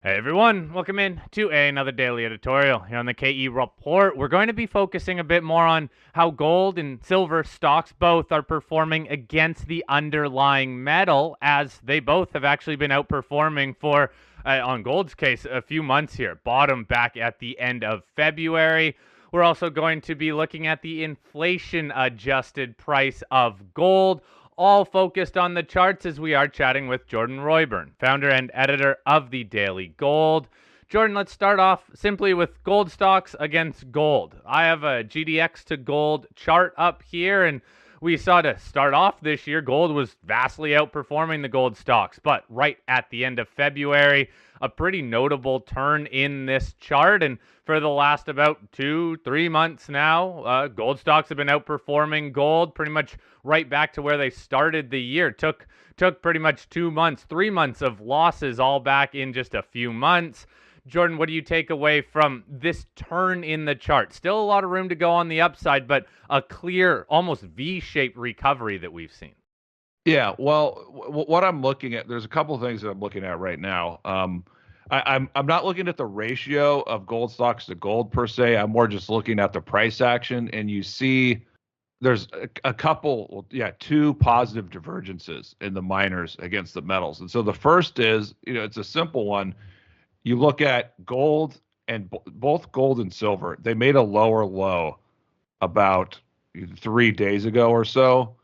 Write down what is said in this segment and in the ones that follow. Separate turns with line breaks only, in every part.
Hey everyone, welcome in to another daily editorial here on the KE Report. We're going to be focusing a bit more on how gold and silver stocks both are performing against the underlying metal, as they both have actually been outperforming for, on gold's case, a few months here. Bottom back at the end of February. We're also going to be looking at the inflation adjusted price of gold, all focused on the charts as we are chatting with Jordan Roy-Byrne, founder and editor of the Daily Gold. Jordan, let's start off simply with gold stocks against gold. I have a GDX to gold chart up here, and we saw to start off this year, gold was vastly outperforming the gold stocks. But right at the end of February, a pretty notable turn in this chart. And for the last about 2-3 months now, gold stocks have been outperforming gold pretty much right back to where they started the year. Took pretty much 2 months, 3 months of losses all back in just a few months. Jordan, what do you take away from this turn in the chart? Still a lot of room to go on the upside, but a clear, almost V-shaped recovery that we've seen.
Yeah, well, what I'm looking at, there's a couple of things that I'm looking at right now. I'm not looking at the ratio of gold stocks to gold per se. I'm more just looking at the price action, and you see there's a couple, well, yeah, two positive divergences in the miners against the metals. And so the first is, it's a simple one. You look at gold and both gold and silver, they made a lower low about 3 days ago or so.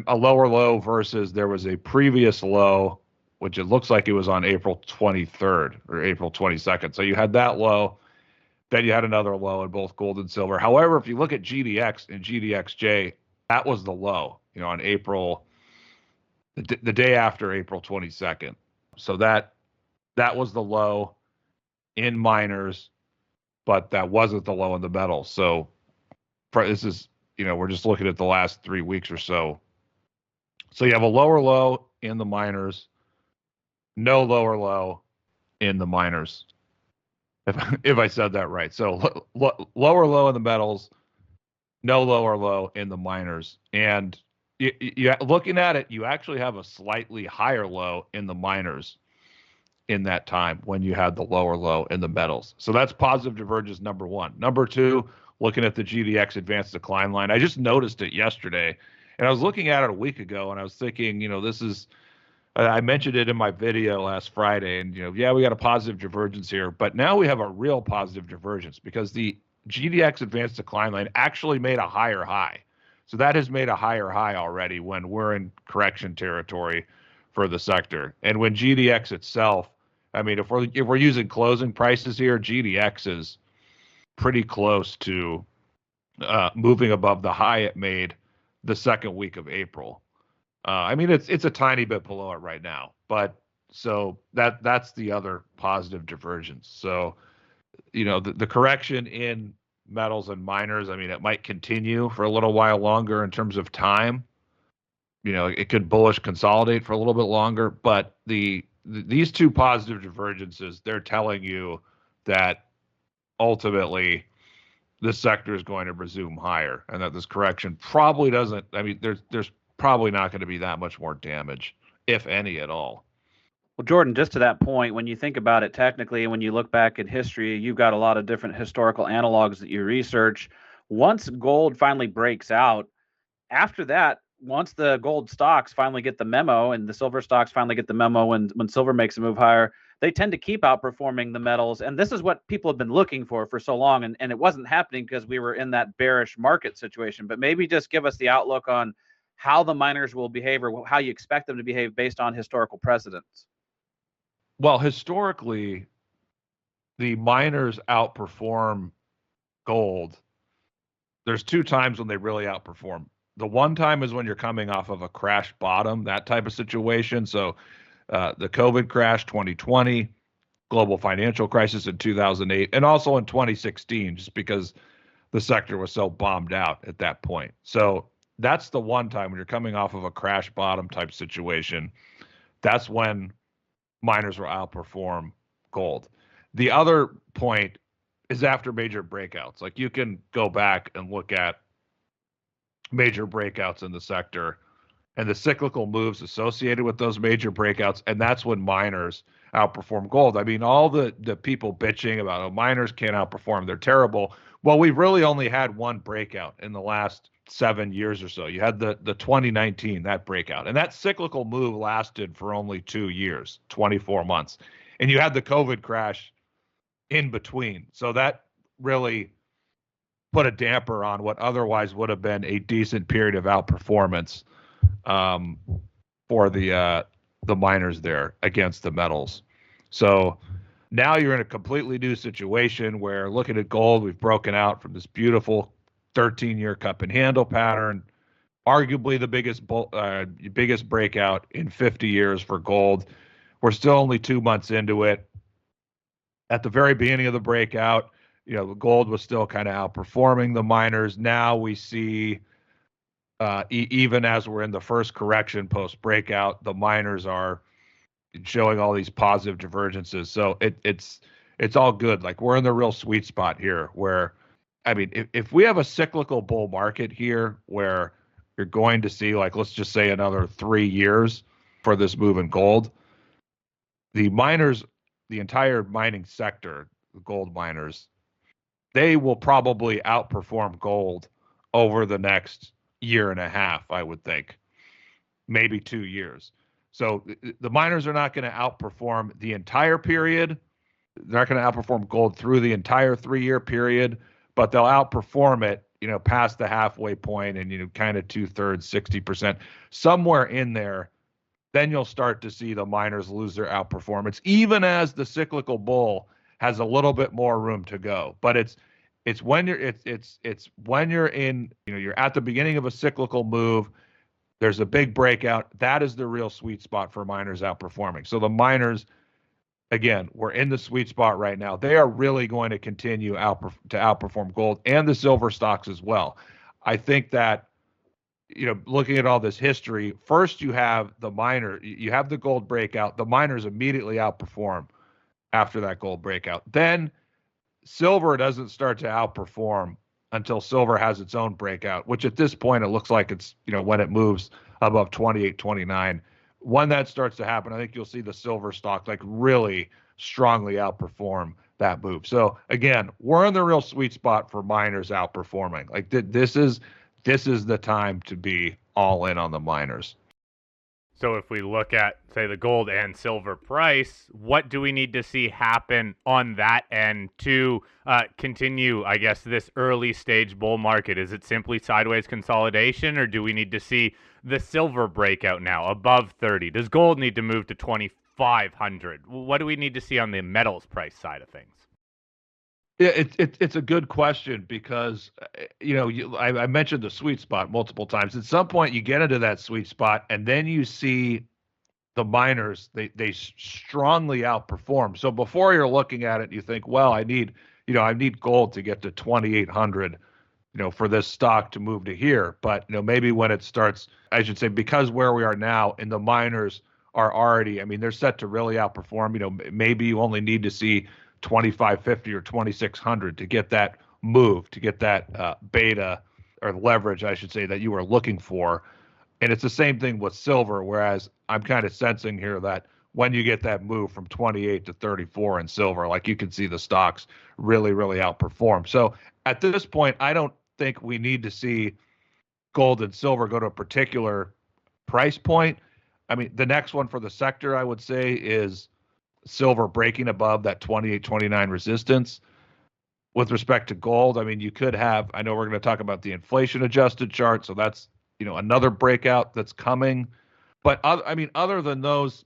A lower low versus there was a previous low, which it looks like it was on April 23rd or April 22nd. So you had that low, then you had another low in both gold and silver. However, if you look at GDX and GDXJ, that was the low, on the day after April 22nd. So that was the low in miners, but that wasn't the low in the metals. So this is, we're just looking at the last 3 weeks or so. So you have a lower low in the miners, no lower low in the miners. If I said that right. So lower low in the metals, no lower low in the miners. And looking at it, you actually have a slightly higher low in the miners in that time when you had the lower low in the metals. So that's positive divergence number one. Number two, looking at the GDX advanced decline line. I just noticed it yesterday, and I was looking at it a week ago, and I was thinking, this is, I mentioned it in my video last Friday, and, yeah, we got a positive divergence here, but now we have a real positive divergence because the GDX advanced decline line actually made a higher high. So that has made a higher high already when we're in correction territory for the sector. And when GDX itself, I mean, if we're using closing prices here, GDX is pretty close to moving above the high it made the second week of April. I mean, it's a tiny bit below it right now, but so that's the other positive divergence. So, the correction in metals and miners, I mean, it might continue for a little while longer in terms of time. It could bullish consolidate for a little bit longer, but these two positive divergences, they're telling you that ultimately this sector is going to resume higher and that this correction probably doesn't, I mean, there's probably not going to be that much more damage, if any at all.
Well, Jordan, just to that point, when you think about it technically, and when you look back at history, you've got a lot of different historical analogs that you research. Once gold finally breaks out, after that, once the gold stocks finally get the memo and the silver stocks finally get the memo when silver makes a move higher, they tend to keep outperforming the metals. And this is what people have been looking for so long. And it wasn't happening because we were in that bearish market situation. But maybe just give us the outlook on how the miners will behave or how you expect them to behave based on historical precedents.
Well, historically, the miners outperform gold. There's two times when they really outperform. The one time is when you're coming off of a crash bottom, that type of situation. So the COVID crash 2020, global financial crisis in 2008, and also in 2016, just because the sector was so bombed out at that point. So that's the one time when you're coming off of a crash bottom type situation. That's when miners will outperform gold. The other point is after major breakouts. Like you can go back and look at major breakouts in the sector and the cyclical moves associated with those major breakouts. And that's when miners, outperform gold. I mean, all the people bitching about, oh, miners can't outperform, they're terrible. Well, we've really only had one breakout in the last 7 years or so. You had the 2019, that breakout, and that cyclical move lasted for only 2 years, 24 months. And you had the COVID crash in between. So that really put a damper on what otherwise would have been a decent period of outperformance for the miners there against the metals. So now you're in a completely new situation where, looking at gold, we've broken out from this beautiful 13-year cup and handle pattern, arguably the biggest breakout in 50 years for gold. We're still only 2 months into it. At the very beginning of the breakout, gold was still kind of outperforming the miners. Now we see, even as we're in the first correction post breakout, the miners are showing all these positive divergences. So it's all good. Like, we're in the real sweet spot here where, I mean, if we have a cyclical bull market here where you're going to see, like, let's just say another 3 years for this move in gold, the miners, the entire mining sector, the gold miners, they will probably outperform gold over the next year and a half, I would think, maybe 2 years. So the miners are not going to outperform the entire period. They're not going to outperform gold through the entire 3-year period, but they'll outperform it, past the halfway point and, kind of 2/3, 60%, somewhere in there. Then you'll start to see the miners lose their outperformance, even as the cyclical bull has a little bit more room to go. But it's when you're in, you're at the beginning of a cyclical move. There's a big breakout. That is the real sweet spot for miners outperforming. So the miners, again, we're in the sweet spot right now. They are really going to continue to outperform gold and the silver stocks as well. I think that, looking at all this history, first you have the gold breakout. The miners immediately outperform after that gold breakout. Then silver doesn't start to outperform until silver has its own breakout, which at this point it looks like it's, when it moves above 28, 29. When that starts to happen, I think you'll see the silver stock like really strongly outperform that move. So again, we're in the real sweet spot for miners outperforming. Like, this is the time to be all in on the miners.
So if we look at, say, the gold and silver price, what do we need to see happen on that end to continue, I guess, this early stage bull market? Is it simply sideways consolidation, or do we need to see the silver breakout now above 30? Does gold need to move to 2,500? What do we need to see on the metals price side of things?
Yeah, it's a good question because, I mentioned the sweet spot multiple times. At some point, you get into that sweet spot, and then you see the miners, they strongly outperform. So before you're looking at it, you think, well, I need gold to get to 2,800, for this stock to move to here. But, maybe when it starts, I should say, because where we are now, and the miners are already, I mean, they're set to really outperform. Maybe you only need to see 2,550 or 2,600 to get that move, to get that beta or leverage, I should say, that you are looking for. And it's the same thing with silver, whereas I'm kind of sensing here that when you get that move from 28 to 34 in silver, like, you can see the stocks really, really outperform. So at this point, I don't think we need to see gold and silver go to a particular price point. I mean, the next one for the sector, I would say, is silver breaking above that 28, 29 resistance. With respect to gold, I mean, you could have, I know we're going to talk about the inflation adjusted chart, so that's, another breakout that's coming. But other than those,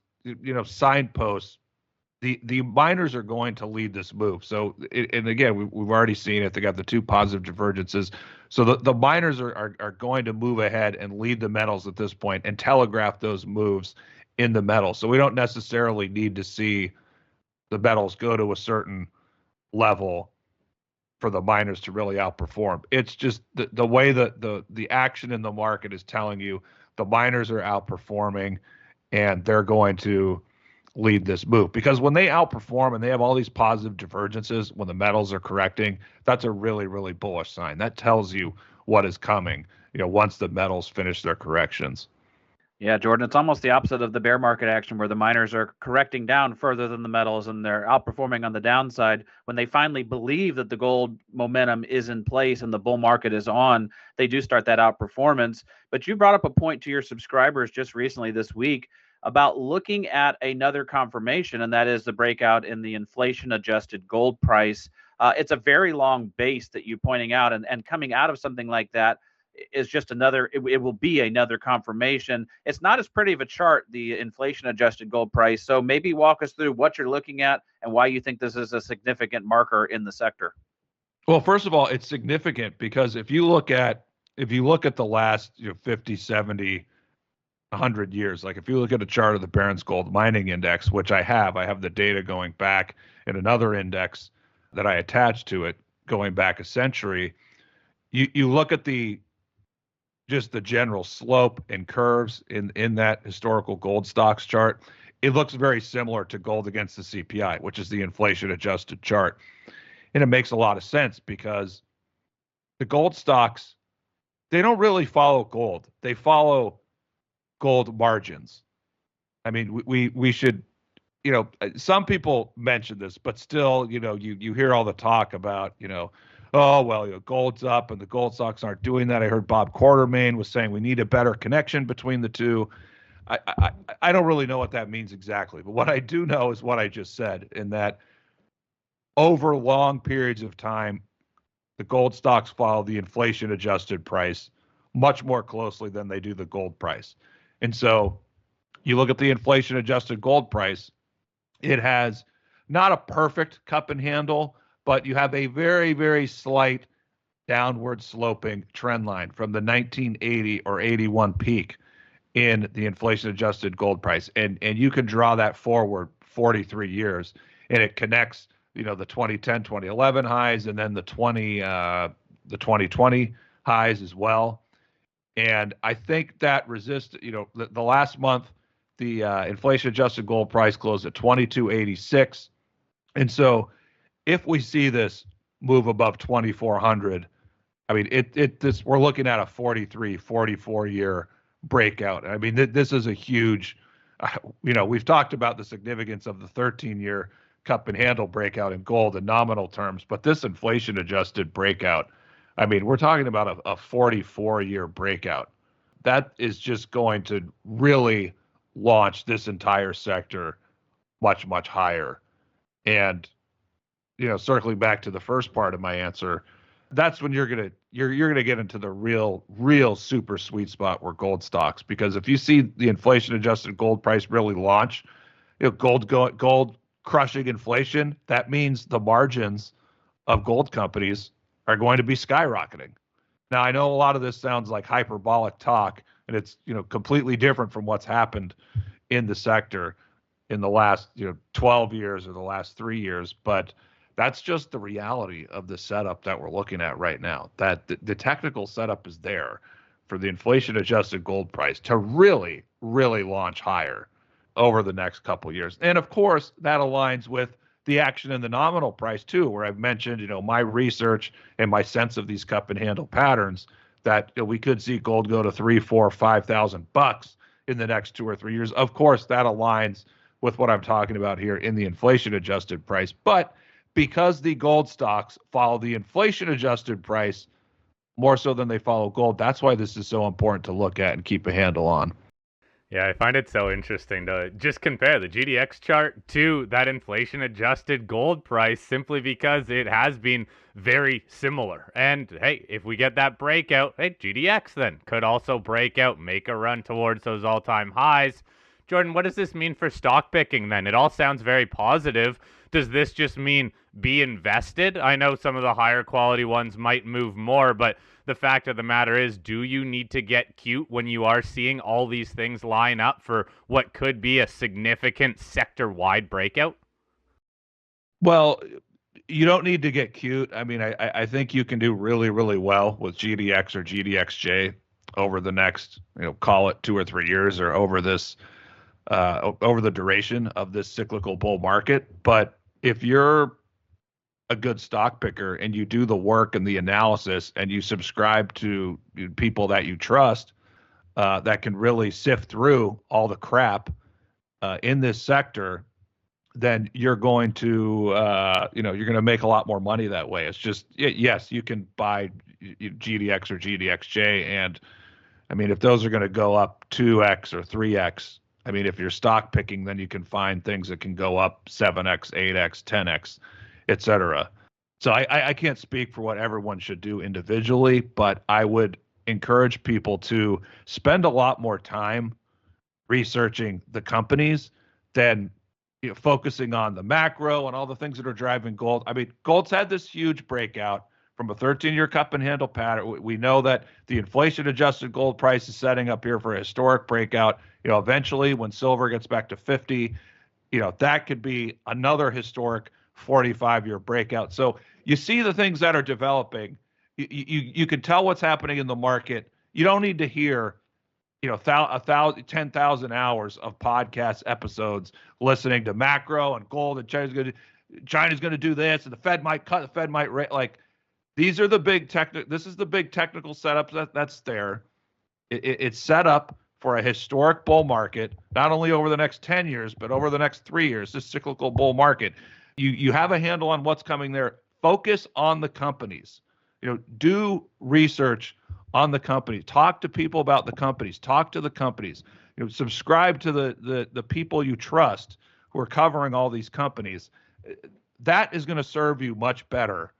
signposts, the miners are going to lead this move. So, and again, we've already seen it. They got the two positive divergences. So the miners are going to move ahead and lead the metals at this point and telegraph those moves in the metals. So we don't necessarily need to see the metals go to a certain level for the miners to really outperform. It's just the way that the action in the market is telling you the miners are outperforming, and they're going to lead this move. Because when they outperform and they have all these positive divergences when the metals are correcting, that's a really, really bullish sign. That tells you what is coming, once the metals finish their corrections.
Yeah, Jordan, it's almost the opposite of the bear market action where the miners are correcting down further than the metals and they're outperforming on the downside. When they finally believe that the gold momentum is in place and the bull market is on, they do start that outperformance. But you brought up a point to your subscribers just recently this week about looking at another confirmation, and that is the breakout in the inflation adjusted gold price. It's a very long base that you're pointing out, and coming out of something like that is just another, it will be another confirmation. It's not as pretty of a chart, the inflation adjusted gold price. So maybe walk us through what you're looking at and why you think this is a significant marker in the sector.
Well, first of all, it's significant because if you look at the last 50, 70, 100 years, like if you look at a chart of the Barron's Gold Mining Index, which I have the data going back in another index that I attached to it going back a century, you look at just the general slope and curves in that historical gold stocks chart, it looks very similar to gold against the CPI, which is the inflation adjusted chart. And it makes a lot of sense because the gold stocks, they don't really follow gold. They follow gold margins. I mean, we should, some people mention this, but still, you hear all the talk about, oh, well, gold's up and the gold stocks aren't doing that. I heard Bob Quartermain was saying we need a better connection between the two. I don't really know what that means exactly, but what I do know is what I just said, in that over long periods of time, the gold stocks follow the inflation adjusted price much more closely than they do the gold price. And so you look at the inflation adjusted gold price, it has not a perfect cup and handle, but you have a very, very slight downward sloping trend line from the 1980 or 81 peak in the inflation adjusted gold price. And you can draw that forward 43 years and it connects, the 2010, 2011 highs and then the 2020 highs as well. And I think that the last month, the inflation adjusted gold price closed at 22.86. And so if we see this move above 2,400, I mean, we're looking at a 43, 44 year breakout. I mean, this is a huge, we've talked about the significance of the 13-year cup and handle breakout in gold in nominal terms, but this inflation adjusted breakout, I mean, we're talking about a 44-year breakout. That is just going to really launch this entire sector much, much higher. And, circling back to the first part of my answer, that's when you're gonna get into the real super sweet spot where gold stocks, because if you see the inflation adjusted gold price really launch, gold crushing inflation, that means the margins of gold companies are going to be skyrocketing. Now, I know a lot of this sounds like hyperbolic talk, and it's completely different from what's happened in the sector in the last 12 years or the last 3 years, but that's just the reality of the setup that we're looking at right now. That the technical setup is there for the inflation adjusted gold price to really, really launch higher over the next couple of years. And of course, that aligns with the action in the nominal price too, where I've mentioned, my research and my sense of these cup and handle patterns that we could see gold go to $3,000, $4,000, $5,000 in the next 2 or 3 years. Of course, that aligns with what I'm talking about here in the inflation adjusted price. But because the gold stocks follow the inflation adjusted price more so than they follow gold, that's why this is so important to look at and keep a handle on.
Yeah, I find it so interesting to just compare the GDX chart to that inflation adjusted gold price simply because it has been very similar. And hey, if we get that breakout, hey, GDX then could also break out, make a run towards those all-time highs. Jordan, what does this mean for stock picking then? It all sounds very positive. Does this just mean be invested? I know some of the higher quality ones might move more, but the fact of the matter is, do you need to get cute when you are seeing all these things line up for what could be a significant sector-wide breakout?
Well, you don't need to get cute. I mean, I think you can do really, really well with GDX or GDXJ over the next, call it 2 or 3 years, or over the duration of this cyclical bull market. But if you're a good stock picker and you do the work and the analysis and you subscribe to people that you trust, that can really sift through all the crap in this sector, then you're going to you're going to make a lot more money that way. It's just yes, you can buy GDX or GDXJ, and I mean, if those are going to go up 2x or 3x, I mean, if you're stock picking, then you can find things that can go up 7x, 8x, 10x, et cetera. So I can't speak for what everyone should do individually, but I would encourage people to spend a lot more time researching the companies than focusing on the macro and all the things that are driving gold. I mean, gold's had this huge breakout from a 13-year cup and handle pattern. We know that the inflation-adjusted gold price is setting up here for a historic breakout. Eventually, when silver gets back to 50, that could be another historic 45-year breakout. So you see the things that are developing. You can tell what's happening in the market. You don't need to hear 10,000 hours of podcast episodes listening to macro and gold and China's going to do this and the Fed might cut, the Fed might rate. Like, these are the big this is the big technical setup that's there. It's set up for a historic bull market, not only over the next 10 years, but over the next 3 years, this cyclical bull market. You have a handle on what's coming there. Focus on the companies. Do research on the company. Talk to people about the companies. Talk to the companies. Subscribe to the people you trust who are covering all these companies. That is going to serve you much better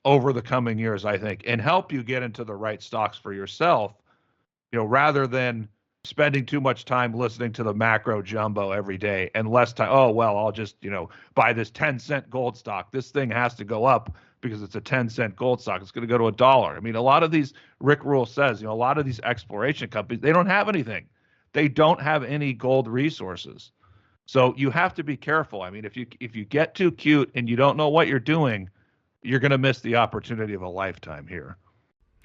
over the coming years, I think, and help you get into the right stocks for yourself, rather than spending too much time listening to the macro jumbo every day and less time. Oh, well, I'll just, buy this 10-cent gold stock. This thing has to go up because it's a 10-cent gold stock. It's going to go to $1. I mean, a lot of these, Rick Rule says, a lot of these exploration companies, they don't have anything. They don't have any gold resources. So you have to be careful. I mean, if you get too cute and you don't know what you're doing, you're going to miss the opportunity of a lifetime here.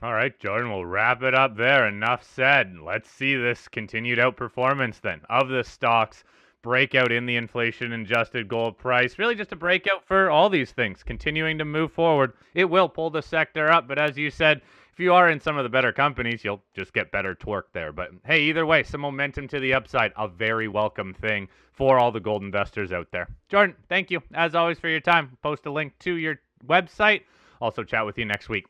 All right, Jordan, we'll wrap it up there. Enough said. Let's see this continued outperformance then of the stocks. Breakout in the inflation-adjusted gold price. Really just a breakout for all these things. Continuing to move forward. It will pull the sector up, but as you said, if you are in some of the better companies, you'll just get better torque there. But hey, either way, some momentum to the upside. A very welcome thing for all the gold investors out there. Jordan, thank you, as always, for your time. Post a link to your website. Also chat with you next week.